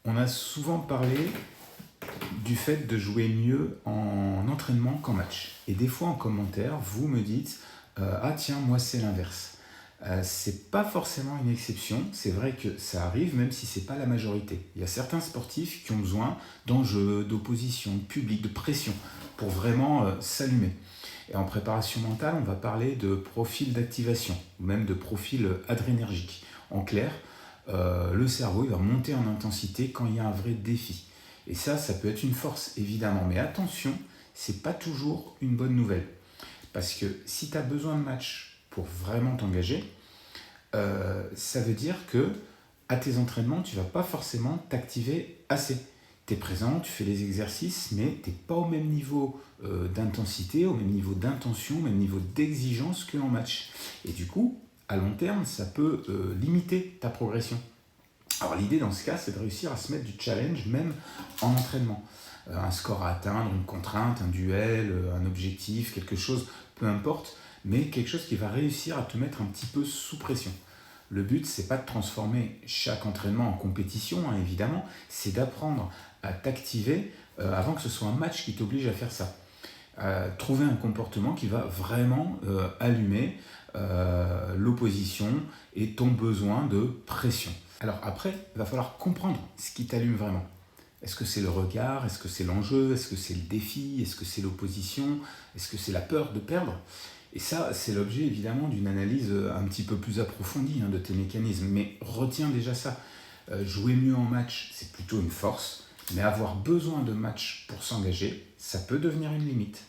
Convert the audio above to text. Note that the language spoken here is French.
On a souvent parlé du fait de jouer mieux en entraînement qu'en match. Et des fois en commentaire, vous me dites ah tiens, moi c'est l'inverse. C'est pas forcément une exception, c'est vrai que ça arrive, même si c'est pas la majorité. Il y a certains sportifs qui ont besoin d'enjeux, d'opposition, de public, de pression pour vraiment s'allumer. Et en préparation mentale, on va parler de profil d'activation, ou même de profil adrénergique. En clair, le cerveau il va monter en intensité quand il y a un vrai défi. Et ça peut être une force, évidemment. Mais attention, c'est pas toujours une bonne nouvelle. Parce que si tu as besoin de match pour vraiment t'engager, ça veut dire que à tes entraînements, tu vas pas forcément t'activer assez. Tu es présent, tu fais les exercices, mais tu n'es pas au même niveau d'intensité, au même niveau d'intention, au même niveau d'exigence qu'en match. Et du coup, à long terme, ça peut limiter ta progression. Alors l'idée dans ce cas, c'est de réussir à se mettre du challenge même en entraînement. Un score à atteindre, une contrainte, un duel, un objectif, quelque chose, peu importe, mais quelque chose qui va réussir à te mettre un petit peu sous pression. Le but, c'est pas de transformer chaque entraînement en compétition, hein, évidemment, c'est d'apprendre à t'activer avant que ce soit un match qui t'oblige à faire ça. Trouver un comportement qui va vraiment allumer l'opposition et ton besoin de pression. Alors après, il va falloir comprendre ce qui t'allume vraiment. Est-ce que c'est le regard? Est-ce que c'est l'enjeu? Est-ce que c'est le défi? Est-ce que c'est l'opposition? Est-ce que c'est la peur de perdre? Et ça, c'est l'objet évidemment d'une analyse un petit peu plus approfondie de tes mécanismes. Mais retiens déjà ça. Jouer mieux en match, c'est plutôt une force. Mais avoir besoin de match pour s'engager, ça peut devenir une limite.